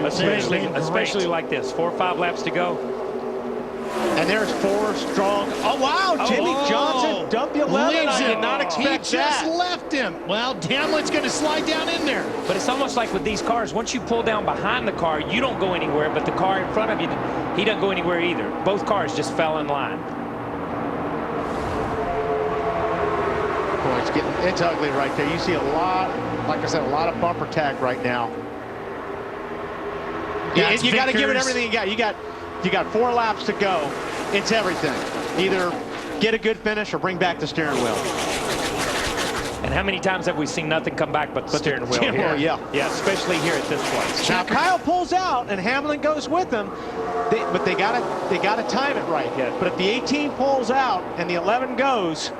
especially like this. 4 or 5 laps to go. And there's 4 strong. Oh, wow. Jimmy Johnson, W11. I did not expect that. He just left him. Well, Hamlin's going to slide down in there. But it's almost like with these cars, once you pull down behind the car, you don't go anywhere, but the car in front of you, he doesn't go anywhere either. Both cars just fell in line. Boy, it's ugly right there. You see a lot, like I said, a lot of bumper tag right now. You got to give it everything you got. You got 4 laps to go. It's everything. Either get a good finish or bring back the steering wheel. And how many times have we seen nothing come back but the steering wheel here? Yeah, especially here at this place. Now Kyle pulls out and Hamlin goes with him, but they gotta time it right. Yeah. But if the 18 pulls out and the 11 goes,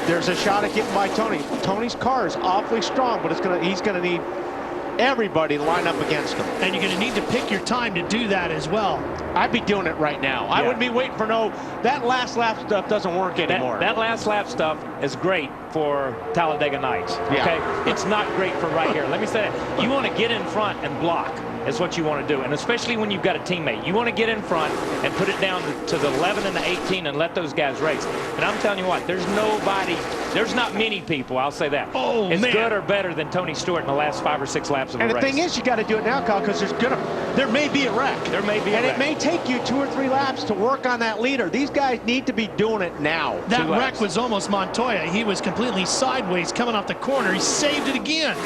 there's a shot at getting by Tony. Tony's car is awfully strong, but he's gonna need everybody to line up against him. And you're going to need to pick your time to do that as well. I'd be doing it right now. Yeah. I wouldn't be waiting for that last lap stuff doesn't work anymore. That last lap stuff is great for Talladega Nights. Okay, it's not great for right here. Let me say that. You want to get in front and block. Is what you want to do, and especially when you've got a teammate, you want to get in front and put it down to the 11 and the 18 and let those guys race. And I'm telling you what, there's not many people, I'll say that, as good or better than Tony Stewart in the last 5 or 6 laps of a race. And the thing is, you got to do it now, Kyle, because there may be a wreck. There may be a wreck. And it may take you 2 or 3 laps to work on that leader. These guys need to be doing it now. That wreck was almost Montoya. He was completely sideways coming off the corner. He saved it again.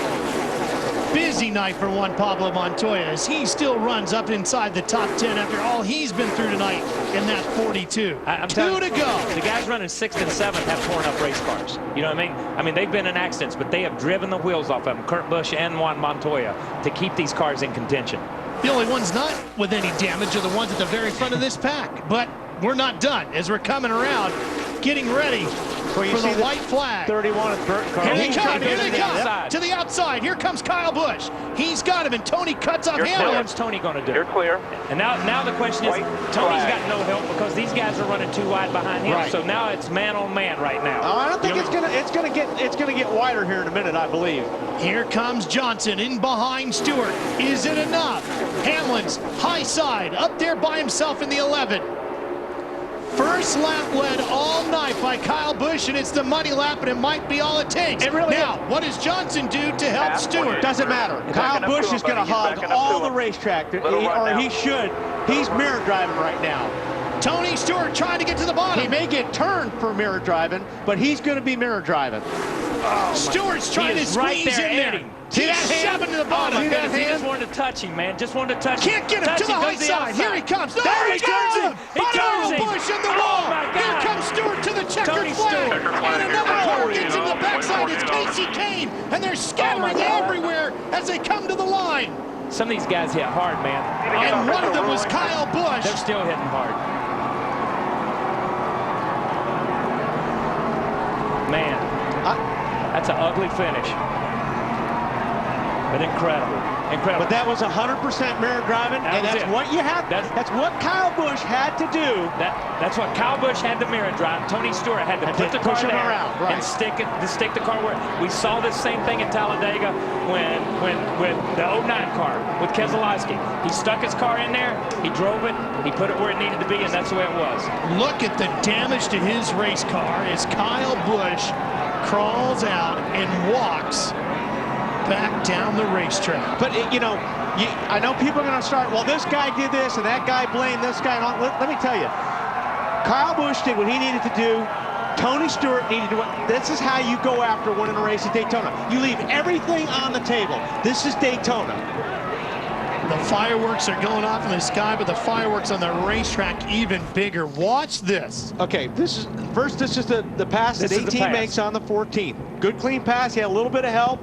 Busy night for Juan Pablo Montoya as he still runs up inside the top 10 after all he's been through tonight in that 42. 2 to go. The guys running 6th and 7th have torn up race cars. You know what I mean? I mean, they've been in accidents, but they have driven the wheels off of them, Kurt Busch and Juan Montoya, to keep these cars in contention. The only ones not with any damage are the ones at the very front of this pack. But we're not done as we're coming around, getting ready for the white flag. 31 is Burt Carl. Here they come. To the outside. Here comes Kyle Busch. He's got him, and Tony cuts off Hamlin. Now what's Tony going to do? You're clear. And now the question is, Tony's got no help because these guys are running too wide behind him. Right. So now it's man on man right now. I don't think it's gonna get wider here in a minute, I believe. Here comes Johnson in behind Stewart. Is it enough? Hamlin's high side up there by himself in the 11. First lap led all night by Kyle Busch, and it's the money lap, and it might be all it takes. It really now, what does Johnson do to help Stewart? Doesn't matter. Kyle Busch is going to hog all the racetrack, or he should. He's mirror driving right now. Tony Stewart trying to get to the bottom. He may get turned for mirror driving, but he's going to be mirror driving. Stewart's trying to squeeze in there. See that hand? Shoving to the bottom. He just wanted to touch him, man. Just wanted to touch him. Can't get him to the high side. Here he comes. There he turns him. He turns him. Busch in the wall. Here comes Stewart to the checkered flag. And another car gets in the backside. It's Casey Kane. And they're scattering everywhere as they come to the line. Some of these guys hit hard, man. And one of them was Kyle Busch. They're still hitting hard. Man, that's an ugly finish. But incredible. But that was 100% mirror driving, and that's what you have. That's what Kyle Busch had to do. That's what Kyle Busch had to mirror drive. Tony Stewart had to put the car there and stick the car where. We saw this same thing in Talladega when with the 09 car with Keselowski. He stuck his car in there, he drove it, he put it where it needed to be, and that's the way it was. Look at the damage to his race car as Kyle Busch crawls out and walks back down the racetrack. But I know people are going to start, well, this guy did this and that guy blamed this guy. Let me tell you, Kyle Busch did what he needed to do. Tony Stewart needed to do it. This is how you go after winning a race at Daytona. You leave everything on the table. This is Daytona. The fireworks are going off in the sky, but the fireworks on the racetrack even bigger. Watch this. Okay, this is the pass that 18 makes on the 14th. Good clean pass. He had a little bit of help.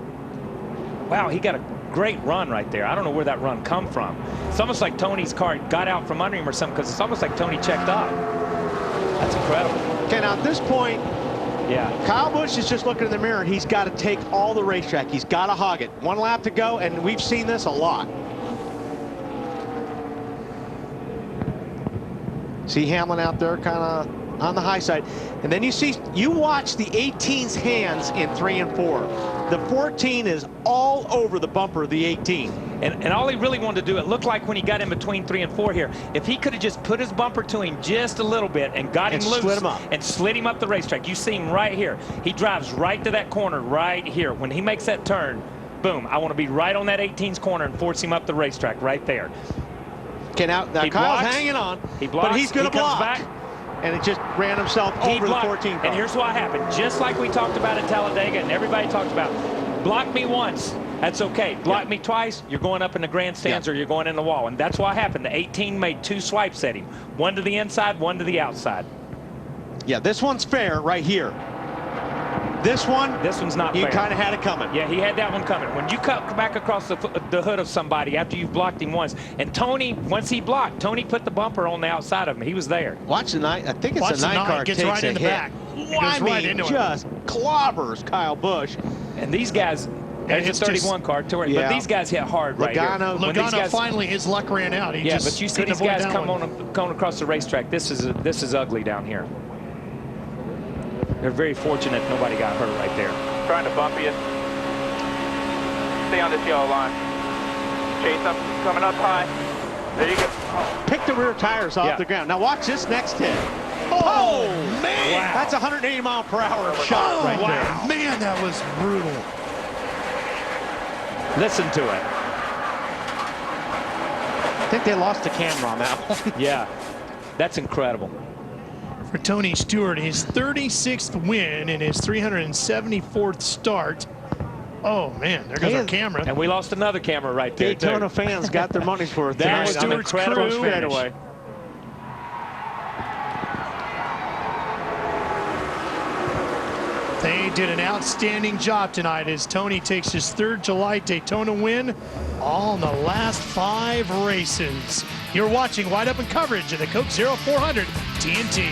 Wow, he got a great run right there. I don't know where that run come from. It's almost like Tony's car got out from under him or something, because it's almost like Tony checked out. That's incredible. Okay, now at this point, Kyle Busch is just looking in the mirror. He's got to take all the racetrack. He's got to hog it. 1 lap to go, and we've seen this a lot. See Hamlin out there kind of on the high side. And then you watch the 18's hands in 3 and 4. The 14 is all over the bumper of the 18. And all he really wanted to do, it looked like when he got in between 3 and 4 here, if he could have just put his bumper to him just a little bit and got him loose and slid him up the racetrack. You see him right here. He drives right to that corner right here. When he makes that turn, boom, I want to be right on that 18's corner and force him up the racetrack right there. Okay, now Kyle's blocks, hanging on, he blocks, but he's going to block. Back, and it just ran himself over the 14 car. And here's what happened. Just like we talked about at Talladega and everybody talked about, block me once, that's okay. Block me twice, you're going up in the grandstands or you're going in the wall. And that's what happened. The 18 made 2 swipes at him. One to the inside, one to the outside. Yeah, this one's fair right here. This one's not fair. You kind of had it coming. Yeah, he had that one coming. When you cut back across the hood of somebody after you've blocked him once, and Tony, once he blocked, Tony put the bumper on the outside of him. He was there. Watch the night. I think it's a 9 car gets right in the back. I mean, just clobbers Kyle Busch. And these guys, there's a 31 car, but these guys hit hard right here. Logano finally, his luck ran out. He just but you see these guys coming across the racetrack. This is ugly down here. They're very fortunate nobody got hurt right there. Trying to bump you. Stay on this yellow line. Chase up, coming up high. There you go. Pick the rear tires off the ground. Now watch this next hit. Oh man! Wow. That's 180-mile-per-hour shot right there. Man, that was brutal. Listen to it. I think they lost the camera on that one. Yeah, that's incredible. For Tony Stewart, his 36th win in his 374th start. Oh man, there goes our camera. And we lost another camera right there. Daytona fans got their money's worth. That was an incredible straightaway. They did an outstanding job tonight as Tony takes his 3rd July Daytona win all in the last 5 races. You're watching Wide Open coverage of the Coke 0400 TNT.